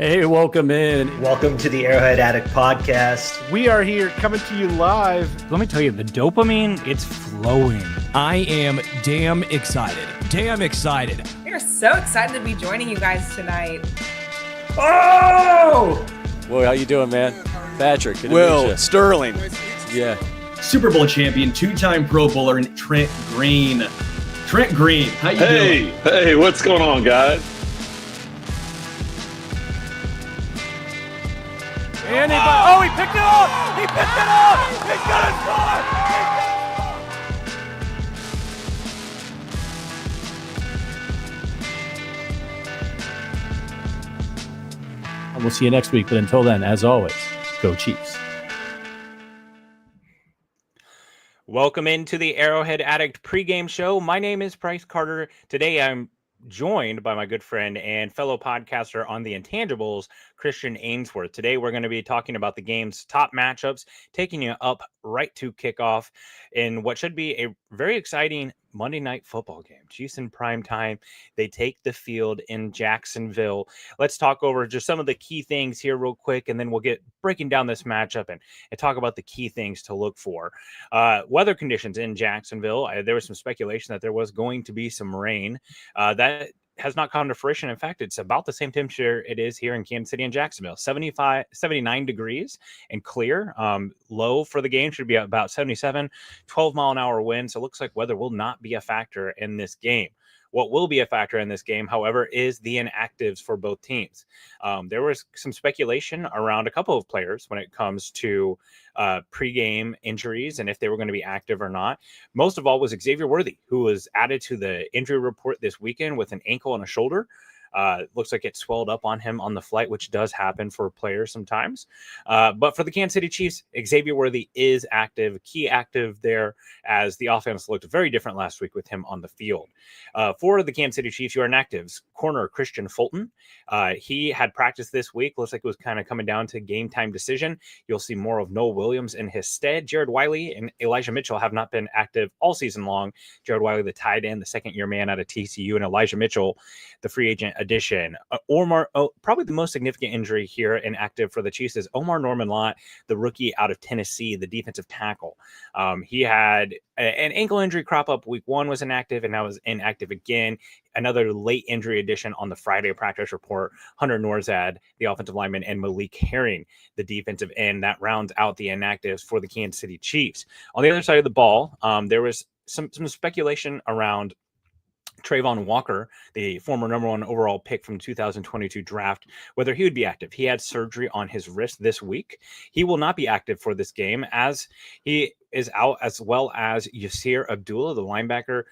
Hey, welcome in. Welcome to the Arrowhead Addict podcast. We are here coming to you live. Let me tell you, the dopamine, it's flowing. I am damn excited. We are so excited to be joining you guys tonight. Oh! Well, how you doing, man? Patrick. Will Sterling. Yeah. Super Bowl champion, two-time Pro Bowler, and Trent Green. Trent Green, how you doing? Hey, what's going on, guys? He picked it up! He picked it up! He's gonna And we'll see you next week. But until then, as always, go Chiefs. Welcome into the Arrowhead Addict pregame show. My name is Price Carter. Today I'm joined by my good friend and fellow podcaster on the Intangibles, Christian Ainsworth. Today we're going to be talking about the game's top matchups, taking you up right to kickoff in what should be a very exciting Monday night football game. Chiefs in prime time. They take the field in Jacksonville. Let's talk over just some of the key things here real quick, and then we'll get breaking down this matchup and talk about the key things to look for. Weather conditions in Jacksonville. There was some speculation that there was going to be some rain. That has not come to fruition. In fact, it's about the same temperature it is here in Kansas City and Jacksonville. 79 degrees and clear. Low for the game should be about 77, 12-mile-an-hour wind. So it looks like weather will not be a factor in this game. What will be a factor in this game, however, is the inactives for both teams. There was some speculation around a couple of players when it comes to pregame injuries and if they were going to be active or not. Most of all was Xavier Worthy, who was added to the injury report this weekend with an ankle and a shoulder. Looks like it swelled up on him on the flight, which does happen for players sometimes. But for the Kansas City Chiefs, Xavier Worthy is active, key active there, as the offense looked very different last week with him on the field. For the Kansas City Chiefs, you are inactives. Corner Christian Fulton. He had practice this week. Looks like it was kind of coming down to game time decision. You'll see more of Noah Williams in his stead. Jared Wiley and Elijah Mitchell have not been active all season long. Jared Wiley, the tight end, the second-year man out of TCU, and Elijah Mitchell, the free agent addition. Probably the most significant injury here in active for the Chiefs is Omar Norman-Lott, the rookie out of Tennessee, the defensive tackle. He had an ankle injury crop up week one, was inactive, and now is inactive again. Another late injury addition on the Friday practice report, Hunter Norzad, the offensive lineman, and Malik Herring, the defensive end. That rounds out the inactives for the Kansas City Chiefs. On the other side of the ball, there was some speculation around Trayvon Walker, the former number one overall pick from 2022 draft, whether he would be active. He had surgery on his wrist this week. He will not be active for this game, as he is out, as well as Yasir Abdullah, the linebacker,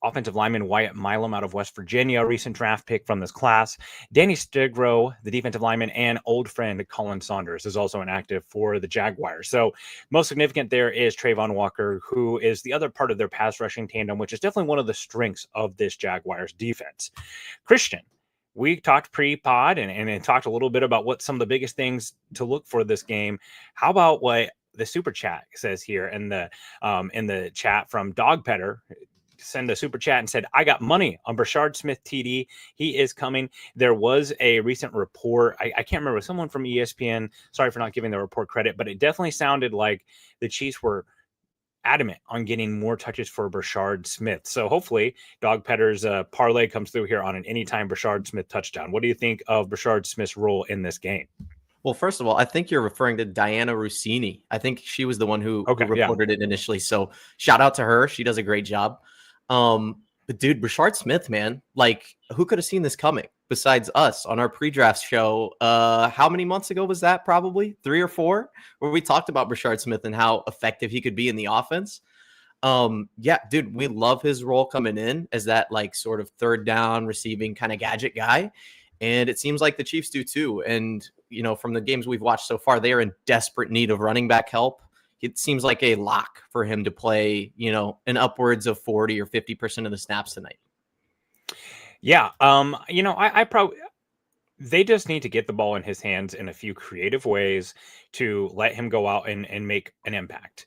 offensive lineman Wyatt Milam out of West Virginia, a recent draft pick from this class. Danny Stigro, the defensive lineman, and old friend Colin Saunders is also inactive for the Jaguars. So most significant there is Trayvon Walker, who is the other part of their pass rushing tandem, which is definitely one of the strengths of this Jaguars defense. Christian, we talked pre-pod and talked a little bit about what some of the biggest things to look for this game. How about what the super chat says here in the chat from Dog Petter? Send a super chat and said, I got money on Brashard Smith TD. He is coming. There was a recent report. I can't remember, someone from ESPN. Sorry for not giving the report credit, but it definitely sounded like the Chiefs were adamant on getting more touches for Brashard Smith. So hopefully Dog Petter's parlay comes through here on an anytime Brashard Smith touchdown. What do you think of Brashard Smith's role in this game? Well, first of all, I think you're referring to Diana Rossini. I think she was the one who reported it initially. So shout out to her. She does a great job. But dude, Brashard Smith, man, like, who could have seen this coming besides us on our pre-draft show? How many months ago was that? Probably 3 or 4, where we talked about Brashard Smith and how effective he could be in the offense. Yeah, dude, we love his role coming in as that, like, sort of third down receiving kind of gadget guy. And it seems like the Chiefs do too. And, you know, from the games we've watched so far, they are in desperate need of running back help. It seems like a lock for him to play, you know, in upwards of 40 or 50% of the snaps tonight. Yeah. You know, I probably, they just need to get the ball in his hands in a few creative ways to let him go out and make an impact.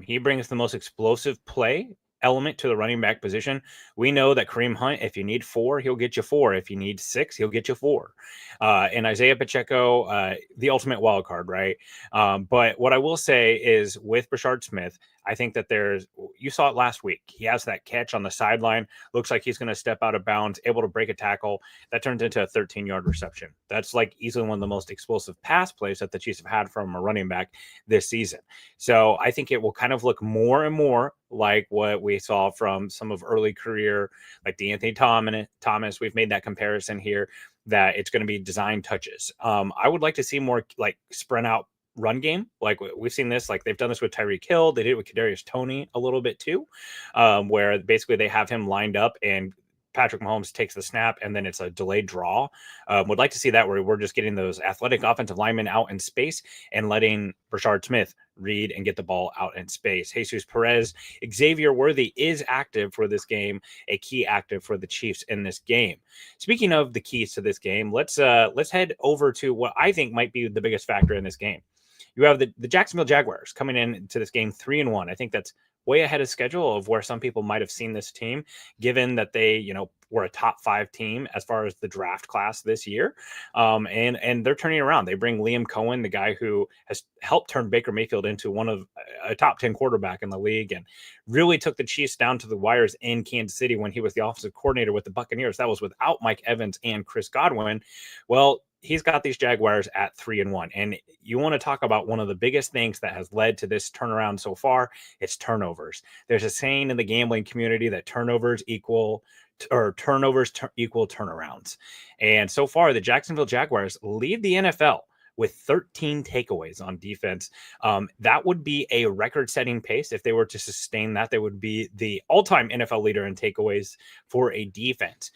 He brings the most explosive play element to the running back position. We know that Kareem Hunt, if you need 4, he'll get you 4. If you need 6, he'll get you 4. And Isaiah Pacheco, the ultimate wild card, right? But what I will say is with Brashard Smith, I think that you saw it last week. He has that catch on the sideline. Looks like he's going to step out of bounds, able to break a tackle. That turns into a 13-yard reception. That's like easily one of the most explosive pass plays that the Chiefs have had from a running back this season. So I think it will kind of look more and more like what we saw from some of early career, like DeAnthony Thomas. We've made that comparison here, that it's going to be design touches. I would like to see more like spread out run game. Like we've seen this, like they've done this with Tyreek Hill. They did it with Kadarius Toney a little bit too, where basically they have him lined up and Patrick Mahomes takes the snap and then it's a delayed draw. Would like to see that where we're just getting those athletic offensive linemen out in space and letting Brashard Smith read and get the ball out in space. Jesus Perez, Xavier Worthy is active for this game, a key active for the Chiefs in this game. Speaking of the keys to this game, let's head over to what I think might be the biggest factor in this game. You have the Jacksonville Jaguars coming into this game 3-1. I think that's way ahead of schedule of where some people might have seen this team, given that they, were a top 5 team as far as the draft class this year. And they're turning around. They bring Liam Cohen, the guy who has helped turn Baker Mayfield into one of a top 10 quarterback in the league and really took the Chiefs down to the wires in Kansas City when he was the offensive coordinator with the Buccaneers. That was without Mike Evans and Chris Godwin. Well, he's got these Jaguars at 3-1. And you want to talk about one of the biggest things that has led to this turnaround so far, it's turnovers. There's a saying in the gambling community that turnovers equal turnarounds. And so far, the Jacksonville Jaguars lead the NFL with 13 takeaways on defense. That would be a record-setting pace. If they were to sustain that, they would be the all-time NFL leader in takeaways for a defense.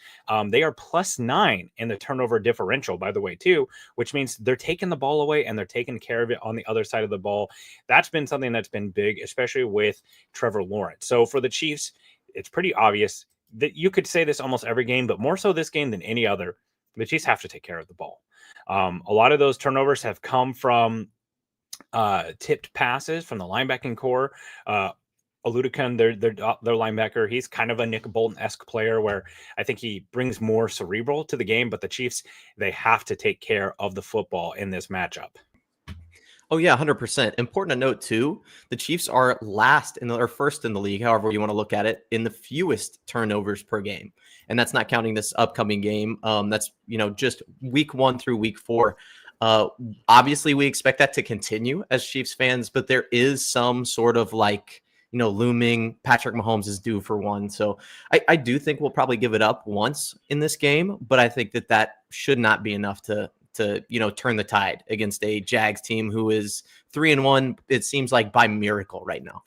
They are +9 in the turnover differential, by the way, too, which means they're taking the ball away and they're taking care of it on the other side of the ball. That's been something that's been big, especially with Trevor Lawrence. So for the Chiefs, it's pretty obvious that you could say this almost every game, but more so this game than any other. The Chiefs have to take care of the ball. A lot of those turnovers have come from tipped passes from the linebacking core. Oludekan, their linebacker, he's kind of a Nick Bolton-esque player where I think he brings more cerebral to the game, but the Chiefs, they have to take care of the football in this matchup. Oh yeah, 100%. Important to note too, the Chiefs are first in the league, however you want to look at it, in the fewest turnovers per game. And that's not counting this upcoming game. That's, just week 1 through week 4. Obviously we expect that to continue as Chiefs fans, but there is some sort of looming Patrick Mahomes is due for one. So I do think we'll probably give it up once in this game, but I think that should not be enough to turn the tide against a Jags team who is 3-1. It seems like by miracle right now.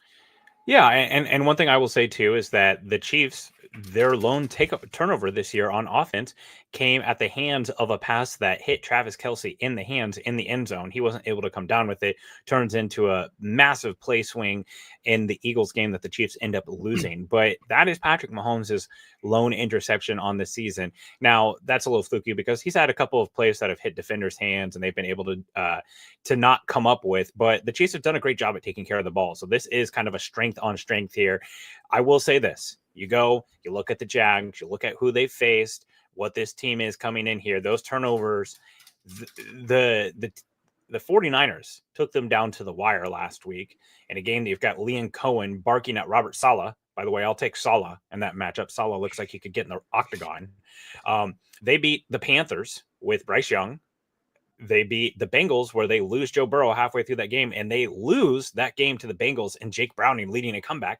Yeah. And one thing I will say too, is that the Chiefs, their lone turnover this year on offense came at the hands of a pass that hit Travis Kelce in the hands in the end zone. He wasn't able to come down with it. Turns into a massive play swing in the Eagles game that the Chiefs end up losing. But that is Patrick Mahomes' lone interception on the season. Now, that's a little fluky because he's had a couple of plays that have hit defenders' hands and they've been able to not come up with. But the Chiefs have done a great job at taking care of the ball. So this is kind of a strength on strength here. I will say this. You look at the Jags, you look at who they faced, what this team is coming in here, those turnovers, the 49ers took them down to the wire last week in a game that you've got Liam Cohen barking at Robert Saleh. By the way, I'll take Saleh in that matchup. Saleh looks like he could get in the octagon. They beat the Panthers with Bryce Young. They beat the Bengals where they lose Joe Burrow halfway through that game, and they lose that game to the Bengals and Jake Browning leading a comeback.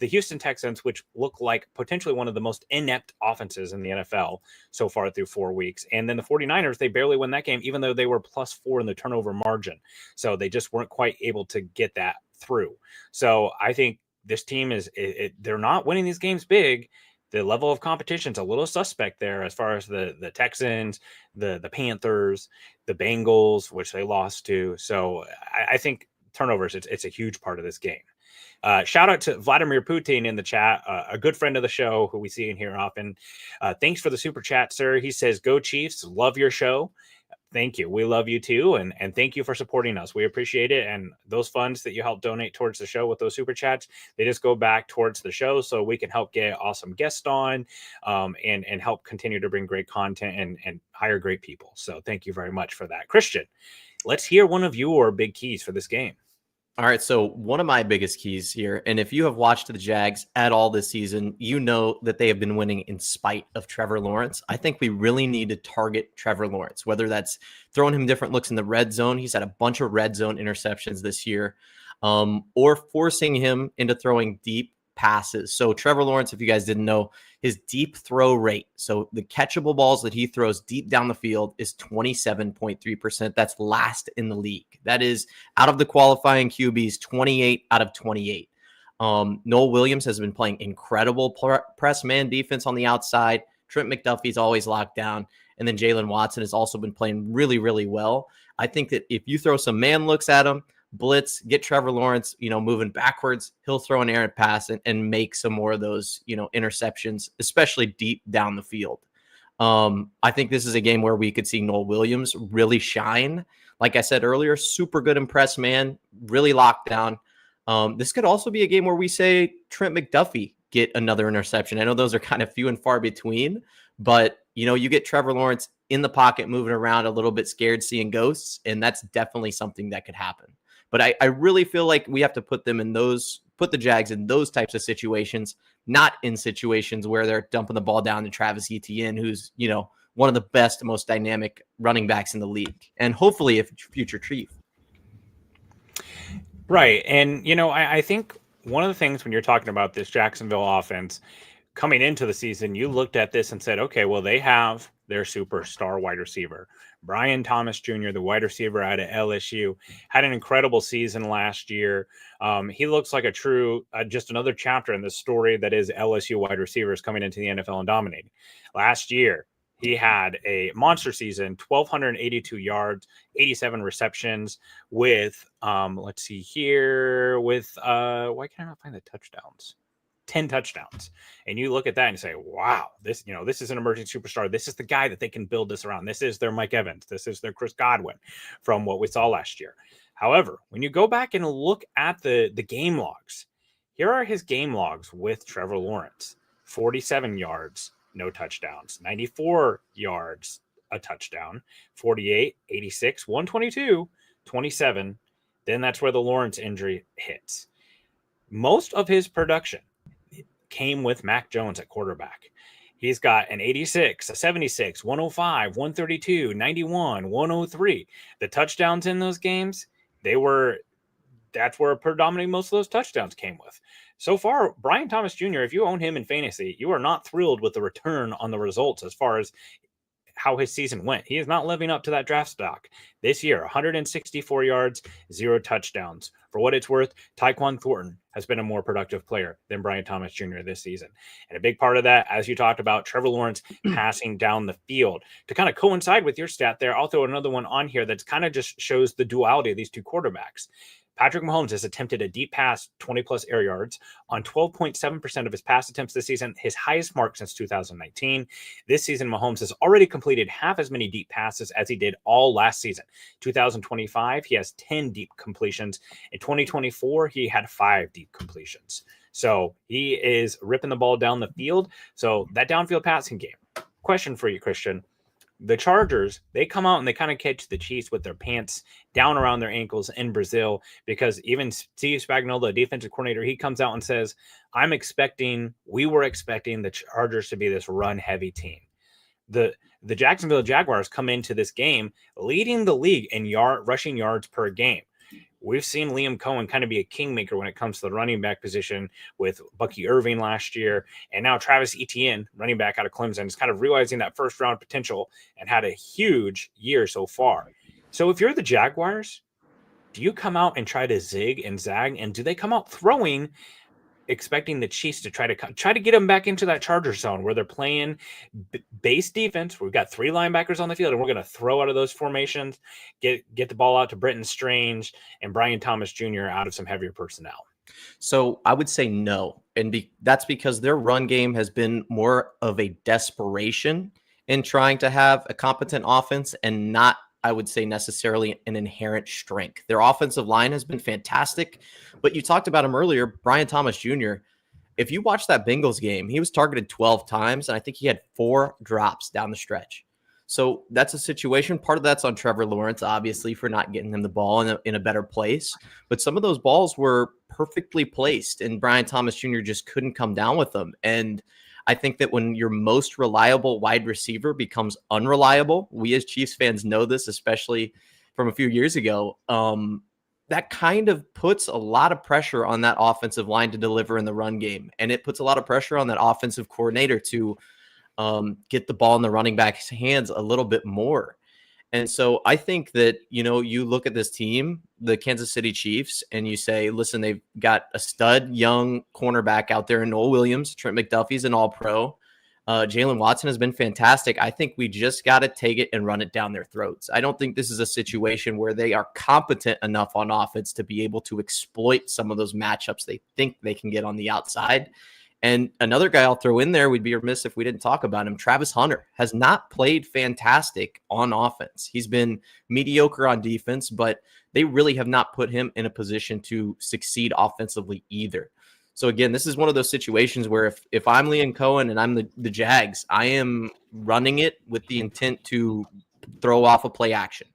The Houston Texans, which look like potentially one of the most inept offenses in the NFL so far through 4 weeks. And then the 49ers, they barely win that game, even though they were +4 in the turnover margin. So they just weren't quite able to get that through. So I think this team they're not winning these games big. The level of competition is a little suspect there as far as the Texans, the Panthers, the Bengals, which they lost to. So I think turnovers, it's a huge part of this game. Shout out to Vladimir Putin in the chat, a good friend of the show who we see in here often. Thanks for the super chat, sir. He says, "Go Chiefs, love your show." Thank you. We love you too. And thank you for supporting us. We appreciate it. And those funds that you help donate towards the show with those super chats, they just go back towards the show so we can help get awesome guests on and help continue to bring great content and hire great people. So thank you very much for that. Christian, let's hear one of your big keys for this game. All right, so one of my biggest keys here, and if you have watched the Jags at all this season, you know that they have been winning in spite of Trevor Lawrence. I think we really need to target Trevor Lawrence, whether that's throwing him different looks in the red zone. He's had a bunch of red zone interceptions this year, or forcing him into throwing deep passes. So Trevor Lawrence, if you guys didn't know, his deep throw rate, so the catchable balls that he throws deep down the field, is 27.3%. That's last in the league. That is, out of the qualifying QBs, 28 out of 28. Noel Williams has been playing incredible press man defense on the outside. Trent McDuffie's always locked down. And then Jalen Watson has also been playing really, really well. I think that if you throw some man looks at him, blitz, get Trevor Lawrence, moving backwards, he'll throw an errant pass and make some more of those, interceptions, especially deep down the field. I think this is a game where we could see Noel Williams really shine. Like I said earlier, super good impress man, really locked down. This could also be a game where we say Trent McDuffie get another interception. I know those are kind of few and far between, but you get Trevor Lawrence in the pocket, moving around a little bit scared, seeing ghosts, and that's definitely something that could happen. But I really feel like we have to put the Jags in those types of situations, not in situations where they're dumping the ball down to Travis Etienne, who's, one of the best, most dynamic running backs in the league, and hopefully a future chief. Right. And, I think one of the things when you're talking about this Jacksonville offense coming into the season, you looked at this and said, okay, well, they have their superstar wide receiver. Brian Thomas Jr., the wide receiver out of LSU, had an incredible season last year. He looks like a true, just another chapter in the story that is LSU wide receivers coming into the NFL and dominating. Last year, he had a monster season, 1,282 yards, 87 receptions with, let's see here, with, why can't I not find the touchdowns? 10 touchdowns. And you look at that and say, wow, this is an emerging superstar. This is the guy that they can build this around. This is their Mike Evans. This is their Chris Godwin from what we saw last year. However, when you go back and look at the game logs, here are his game logs with Trevor Lawrence: 47 yards, no touchdowns, 94 yards, a touchdown, 48, 86, 122, 27. Then that's where the Lawrence injury hits. Most of his production came with Mac Jones at quarterback. He's got an 86, a 76, 105, 132, 91, 103. The touchdowns in those games, that's where predominantly most of those touchdowns came with. So far, Brian Thomas Jr., if you own him in fantasy, you are not thrilled with the return on the results as far as how his season went. He is not living up to that draft stock this year. 164 yards, 0 touchdowns. For what it's worth, Tyquan Thornton has been a more productive player than Brian Thomas Jr. this season. And a big part of that, as you talked about, Trevor Lawrence passing down the field. To kind of coincide with your stat there, I'll throw another one on here that's kind of just shows the duality of these two quarterbacks. Patrick Mahomes has attempted a deep pass, 20-plus air yards, on 12.7% of his pass attempts this season, his highest mark since 2019. This season, Mahomes has already completed half as many deep passes as he did all last season. 2025, he has 10 deep completions. In 2024, he had 5 deep completions. So he is ripping the ball down the field. So that downfield passing game. Question for you, Christian. The Chargers, they come out and they kind of catch the Chiefs with their pants down around their ankles in Brazil, because even Steve Spagnuolo, the defensive coordinator, he comes out and says, we were expecting the Chargers to be this run-heavy team. The Jacksonville Jaguars come into this game leading the league in rushing yards per game. We've seen Liam Cohen kind of be a kingmaker when it comes to the running back position with Bucky Irving last year. And now Travis Etienne, running back out of Clemson, is kind of realizing that first round potential and had a huge year so far. So if you're the Jaguars, do you come out and try to zig and zag? And do they come out throwing, expecting the Chiefs to try to get them back into that Charger zone where they're playing base defense? We've got 3 linebackers on the field, and we're going to throw out of those formations, get the ball out to Brenton Strange and Brian Thomas Jr. out of some heavier personnel. So I would say no. And that's because their run game has been more of a desperation in trying to have a competent offense and not I would say, necessarily an inherent strength. Their offensive line has been fantastic, but you talked about him earlier, Brian Thomas Jr. If you watch that Bengals game, he was targeted 12 times, and I think he had 4 drops down the stretch. So that's a situation. Part of that's on Trevor Lawrence, obviously, for not getting him the ball in a better place. But some of those balls were perfectly placed, and Brian Thomas Jr. just couldn't come down with them. And I think that when your most reliable wide receiver becomes unreliable, we as Chiefs fans know this, especially from a few years ago, that kind of puts a lot of pressure on that offensive line to deliver in the run game. And it puts a lot of pressure on that offensive coordinator to get the ball in the running back's hands a little bit more. And so I think that, you look at this team, the Kansas City Chiefs, and you say, listen, they've got a stud young cornerback out there in Noel Williams. Trent McDuffie's an all-pro. Jalen Watson has been fantastic. I think we just got to take it and run it down their throats. I don't think this is a situation where they are competent enough on offense to be able to exploit some of those matchups they think they can get on the outside. And another guy I'll throw in there, we'd be remiss if we didn't talk about him. Travis Hunter has not played fantastic on offense. He's been mediocre on defense, but they really have not put him in a position to succeed offensively either. So again, this is one of those situations where if I'm Liam Cohen and I'm the Jags, I am running it with the intent to throw off a play action.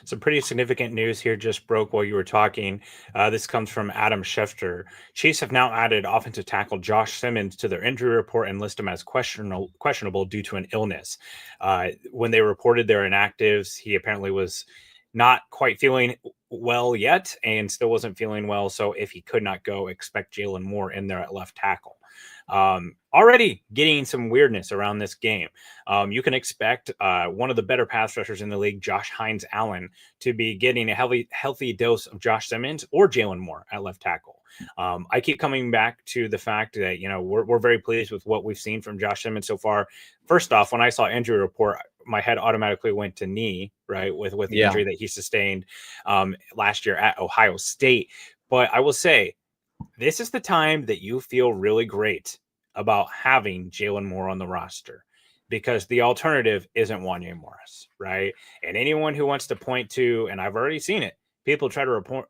Some pretty significant news here just broke while you were talking. This comes from Adam Schefter. Chiefs have now added offensive tackle Josh Simmons to their injury report and list him as questionable due to an illness. When they reported their inactives, he apparently was not quite feeling well yet and still wasn't feeling well. So if he could not go, expect Jalen Moore in there at left tackle. Already getting some weirdness around this game. You can expect one of the better pass rushers in the league, Josh Hines Allen, to be getting a healthy dose of Josh Simmons or Jalen Moore at left tackle. I keep coming back to the fact that, we're very pleased with what we've seen from Josh Simmons so far. First off, when I saw injury report, my head automatically went to knee, right, with the injury that he sustained last year at Ohio State. But I will say, this is the time that you feel really great about having Jalen Moore on the roster, because the alternative isn't Wanya Morris, right? And anyone who wants to point to, and I've already seen it, people try to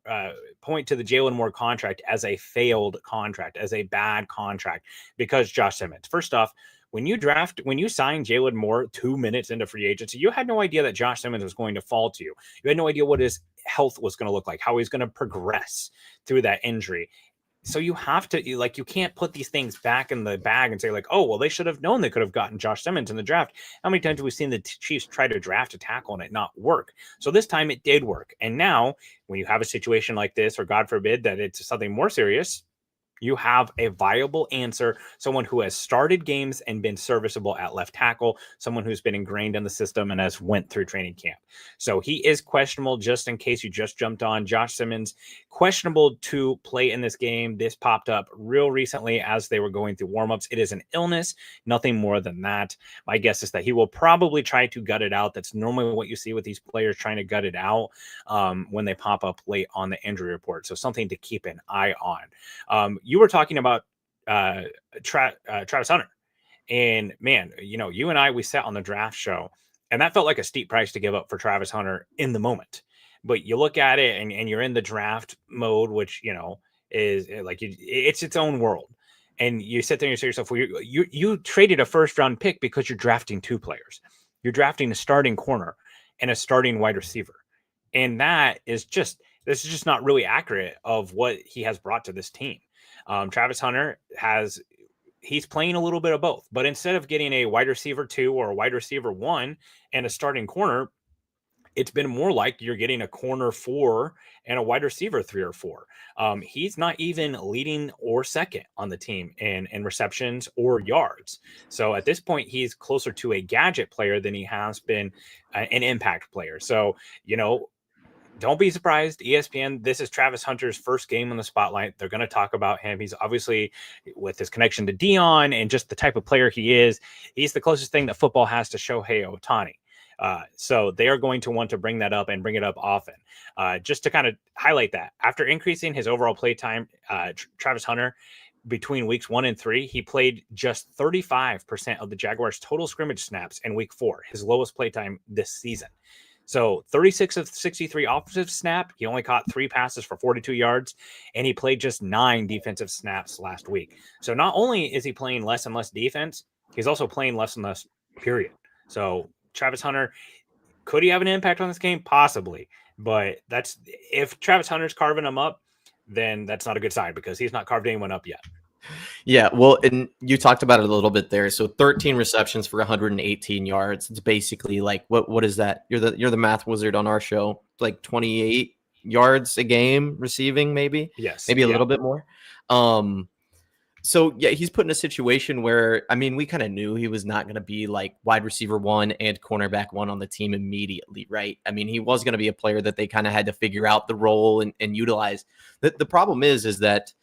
point to the Jalen Moore contract as a failed contract, as a bad contract, because Josh Simmons. First off, when you signed Jalen Moore 2 minutes into free agency, you had no idea that Josh Simmons was going to fall to you. You had no idea what his health was going to look like, how he's going to progress through that injury. So you have to, you can't put these things back in the bag and say oh, well, they should have known they could have gotten Josh Simmons in the draft. How many times have we seen the Chiefs try to draft a tackle and it not work? So this time it did work. And now when you have a situation like this, or God forbid that it's something more serious, you have a viable answer, someone who has started games and been serviceable at left tackle, someone who's been ingrained in the system and has went through training camp. So he is questionable, just in case you just jumped on. Josh Simmons, questionable to play in this game. This popped up real recently as they were going through warmups. It is an illness, nothing more than that. My guess is that he will probably try to gut it out. That's normally what you see with these players, trying to gut it out when they pop up late on the injury report. So something to keep an eye on. You were talking about Travis Hunter, and man, you and I, we sat on the draft show, and that felt like a steep price to give up for Travis Hunter in the moment. But you look at it and you're in the draft mode, which, is like, it's its own world. And you sit there and you say to yourself, well, you traded a first round pick because you're drafting 2 players. You're drafting a starting corner and a starting wide receiver. And this is just not really accurate of what he has brought to this team. Travis Hunter he's playing a little bit of both, but instead of getting a wide receiver 2 or a wide receiver 1 and a starting corner, it's been more like you're getting a corner 4 and a wide receiver 3 or 4. He's not even leading or second on the team in receptions or yards. So at this point, he's closer to a gadget player than he has been an impact player. So, don't be surprised, ESPN, this is Travis Hunter's first game in the spotlight. They're going to talk about him. He's obviously, with his connection to Dion and just the type of player he is, he's the closest thing that football has to Shohei Ohtani. So they are going to want to bring that up and bring it up often. Just to kind of highlight that, after increasing his overall play time, Travis Hunter, between weeks 1 and 3, he played just 35% of the Jaguars' total scrimmage snaps in week 4, his lowest play time this season. So 36 of 63 offensive snap. He only caught 3 passes for 42 yards, and he played just 9 defensive snaps last week. So not only is he playing less and less defense, he's also playing less and less, period. So Travis Hunter, could he have an impact on this game? Possibly. But that's if Travis Hunter's carving him up, then that's not a good sign because he's not carved anyone up yet. Yeah, well, and you talked about it a little bit there. So 13 receptions for 118 yards. It's basically like what is that? You're the math wizard on our show. Like 28 yards a game receiving, maybe. Yes, maybe a little bit more. So yeah, he's put in a situation where, I mean, we kind of knew he was not going to be like wide receiver 1 and cornerback 1 on the team immediately, right? I mean, he was going to be a player that they kind of had to figure out the role and utilize. The problem is that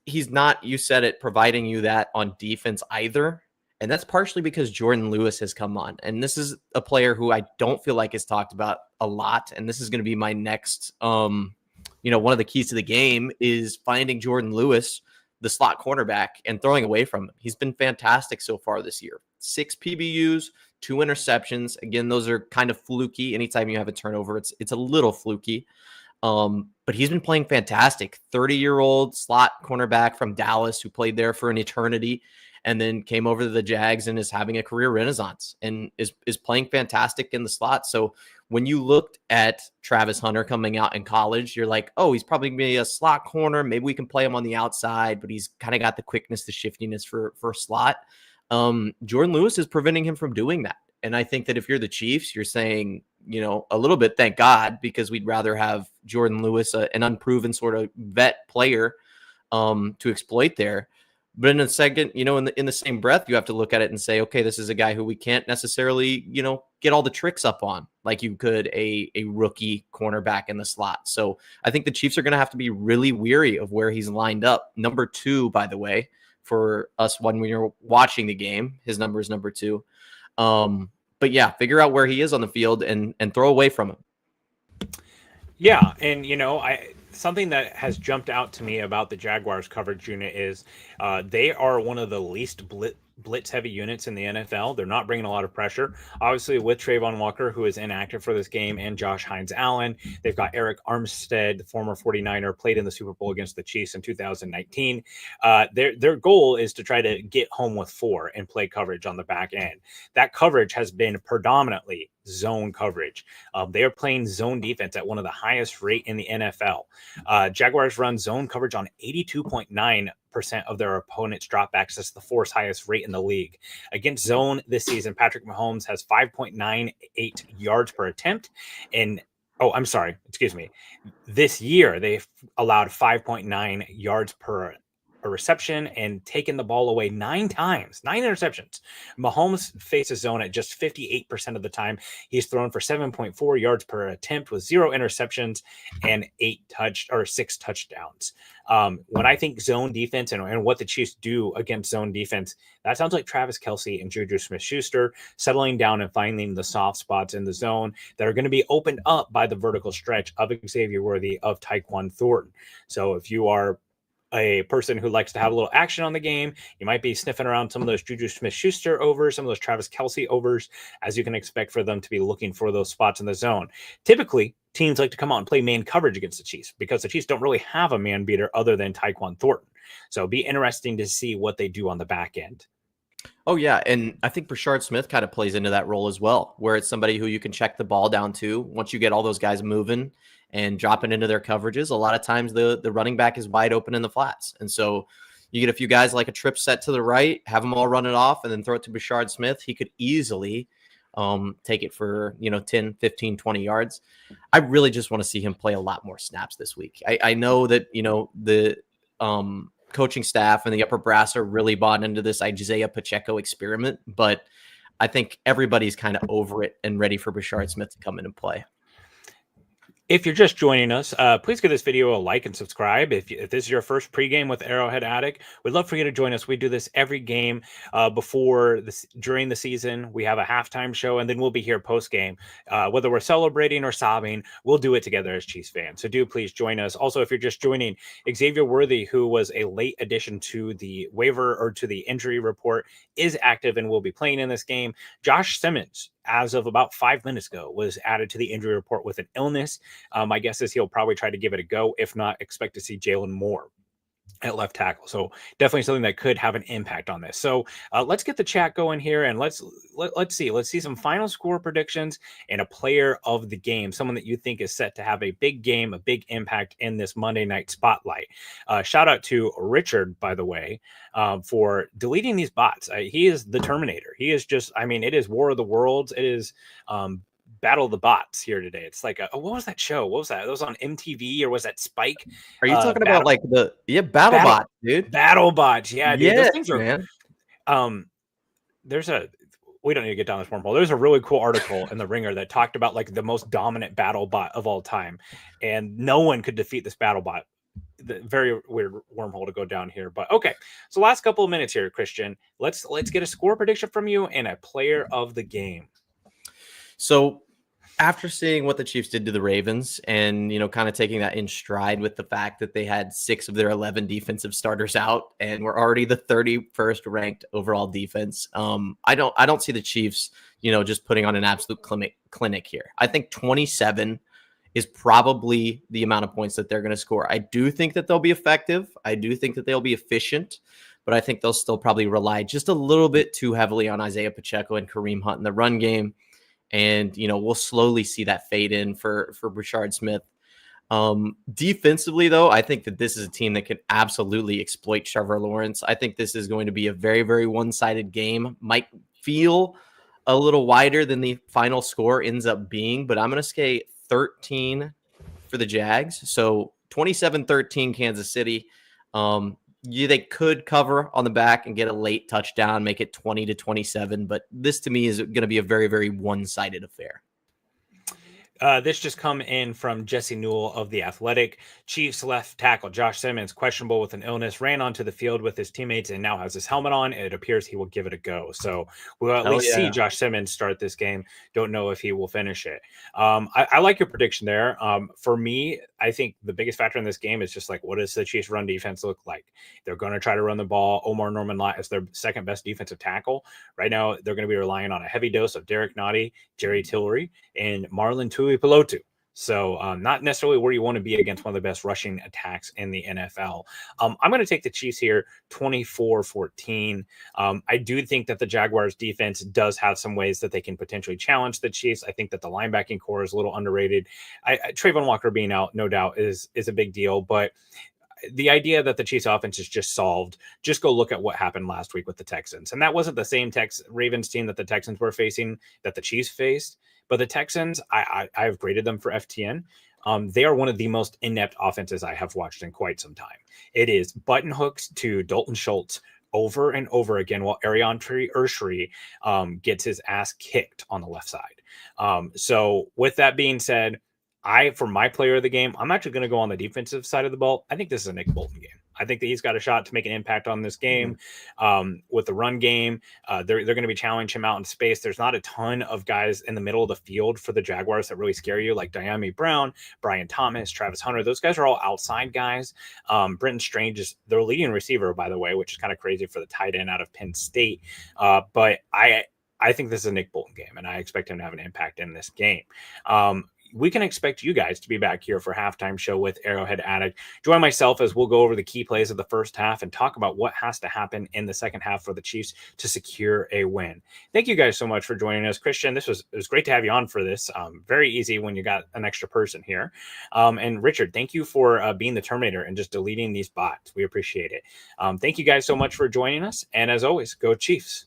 he's not, you said it, providing you that on defense either. And that's partially because Jordan Lewis has come on. And this is a player who I don't feel like is talked about a lot. And this is going to be my next, one of the keys to the game is finding Jordan Lewis, the slot cornerback, and throwing away from him. He's been fantastic so far this year. 6 PBUs, 2 interceptions. Again, those are kind of fluky. Anytime you have a turnover, it's a little fluky. But he's been playing fantastic. 30-year-old slot cornerback from Dallas who played there for an eternity and then came over to the Jags and is having a career renaissance and is playing fantastic in the slot. So when you looked at Travis Hunter coming out in college, you're like, oh, he's probably going to be a slot corner. Maybe we can play him on the outside, but he's kind of got the quickness, the shiftiness for slot. Jordan Lewis is preventing him from doing that. And I think that if you're the Chiefs, you're saying, a little bit, thank God, because we'd rather have Jordan Lewis, an unproven sort of vet player, to exploit there. But in a second, in the same breath, you have to look at it and say, okay, this is a guy who we can't necessarily, get all the tricks up on like you could a rookie cornerback in the slot. So I think the Chiefs are going to have to be really weary of where he's lined up. Number 2, by the way, for us when we were watching the game, his number is number 2. But yeah, figure out where he is on the field and throw away from him. Yeah, and something that has jumped out to me about the Jaguars coverage unit is they are one of the least blitz-heavy units in the NFL. They're not bringing a lot of pressure. Obviously, with Trayvon Walker, who is inactive for this game, and Josh Hines-Allen, they've got Eric Armstead, the former 49er, played in the Super Bowl against the Chiefs in 2019. Their goal is to try to get home with 4 and play coverage on the back end. That coverage has been predominantly zone coverage. They are playing zone defense at one of the highest rate in the NFL. Jaguars run zone coverage on 82.9% of their opponents' dropbacks. That's the 4th highest rate in the league. Against zone this season, Patrick Mahomes has 5.98 yards per attempt. This year, they've allowed 5.9 yards per reception and taken the ball away 9 times, 9 interceptions. Mahomes faces zone at just 58% of the time. He's thrown for 7.4 yards per attempt with 0 interceptions and 6 touchdowns. When I think zone defense and what the Chiefs do against zone defense, that sounds like Travis Kelce and Juju Smith-Schuster settling down and finding the soft spots in the zone that are going to be opened up by the vertical stretch of Xavier Worthy, of Tyquan Thornton. So if you are a person who likes to have a little action on the game, you might be sniffing around some of those Juju Smith-Schuster overs, some of those Travis Kelce overs, as you can expect for them to be looking for those spots in the zone. Typically, teams like to come out and play man coverage against the Chiefs because the Chiefs don't really have a man beater other than Tyquan Thornton. So it'll be interesting to see what they do on the back end. Oh, yeah. And I think Brashard Smith kind of plays into that role as well, where it's somebody who you can check the ball down to once you get all those guys moving and dropping into their coverages. A lot of times the running back is wide open in the flats. And so you get a few guys like a trip set to the right, have them all run it off, and then throw it to Brashard Smith. He could easily take it for, 10, 15, 20 yards. I really just want to see him play a lot more snaps this week. I know that, the coaching staff and the upper brass are really bought into this Isaiah Pacheco experiment, but I think everybody's kind of over it and ready for Brashard Smith to come in and play. If you're just joining us, please give this video a like and subscribe. If this is your first pregame with Arrowhead Addict, we'd love for you to join us. We do this every game during the season. We have a halftime show, and then we'll be here post-game. Whether we're celebrating or sobbing, we'll do it together as Chiefs fans. So do please join us. Also, if you're just joining, Xavier Worthy, who was a late addition to the waiver or to the injury report, is active and will be playing in this game. Josh Simmons as of about 5 minutes ago, was added to the injury report with an illness. My guess is he'll probably try to give it a go. If not, expect to see Jalen Moore at left tackle. So definitely something that could have an impact on this. So let's get the chat going here, and let's see some final score predictions and a player of the game, someone that you think is set to have a big game, a big impact in this Monday night spotlight. Shout out to Richard, by the way, for deleting these bots. He is the Terminator. He is just, I mean, it is War of the Worlds. It is Battle of the Bots here today. It's like what was that show? What was that? It was on MTV, or was that Spike? Are you talking about like BattleBot, dude? BattleBot, yeah, dude. Yes, those things are, man. We don't need to get down this wormhole. There's a really cool article in the Ringer that talked about like the most dominant BattleBot of all time, and no one could defeat this BattleBot. Very weird wormhole to go down here, but okay. So last couple of minutes here, Christian. Let's get a score prediction from you and a player of the game. So after seeing what the Chiefs did to the Ravens and, kind of taking that in stride with the fact that they had 6 of their 11 defensive starters out and were already the 31st ranked overall defense, I don't see the Chiefs, just putting on an absolute clinic here. I think 27 is probably the amount of points that they're going to score. I do think that they'll be effective. I do think that they'll be efficient, but I think they'll still probably rely just a little bit too heavily on Isaiah Pacheco and Kareem Hunt in the run game. And, we'll slowly see that fade in for Brashard Smith. Defensively, though, I think that this is a team that can absolutely exploit Trevor Lawrence. I think this is going to be a very, very one-sided game. Might feel a little wider than the final score ends up being, but I'm going to say 13 for the Jags. So 27-13 Kansas City. They could cover on the back and get a late touchdown, make it 20-27. But this to me is going to be a very, very one-sided affair. This just come in from Jesse Newell of The Athletic. Chiefs left tackle Josh Simmons, questionable with an illness, ran onto the field with his teammates and now has his helmet on. It appears he will give it a go. So we'll at least see Josh Simmons start this game. Don't know if he will finish it. I like your prediction there. For me, I think the biggest factor in this game is just like, what does the Chiefs run defense look like? They're going to try to run the ball. Omar Norman-Lott is their second best defensive tackle. Right now, they're going to be relying on a heavy dose of Derek Nottie, Jerry Tillery, and Marlon Tuipulotu. So not necessarily where you want to be against one of the best rushing attacks in the NFL. I'm going to take the Chiefs here 24-14. I do think that the Jaguars defense does have some ways that they can potentially challenge the Chiefs. I think that the linebacking core is a little underrated. Trayvon Walker being out, no doubt, is a big deal, but the idea that the Chiefs offense is just solved, just go look at what happened last week with the Texans. And that wasn't the same Ravens team that the Texans were facing that the Chiefs faced. But the Texans, I've graded them for Etienne. They are one of the most inept offenses I have watched in quite some time. It is button hooks to Dalton Schultz over and over again while Ariane Urshri gets his ass kicked on the left side. So with that being said, for my player of the game, I'm actually going to go on the defensive side of the ball. I think this is a Nick Bolton game. I think that he's got a shot to make an impact on this game with the run game. They're going to be challenging him out in space. There's not a ton of guys in the middle of the field for the Jaguars that really scare you, like Diami Brown, Brian Thomas, Travis Hunter. Those guys are all outside guys. Brenton Strange is their leading receiver, by the way, which is kind of crazy for the tight end out of Penn State. But I think this is a Nick Bolton game, and I expect him to have an impact in this game. We can expect you guys to be back here for halftime show with Arrowhead Addict. Join myself as we'll go over the key plays of the first half and talk about what has to happen in the second half for the Chiefs to secure a win. Thank you guys so much for joining us. Christian, it was great to have you on for this. Very easy when you got an extra person here. And Richard, thank you for being the Terminator and just deleting these bots. We appreciate it. Thank you guys so much for joining us. And as always, go Chiefs.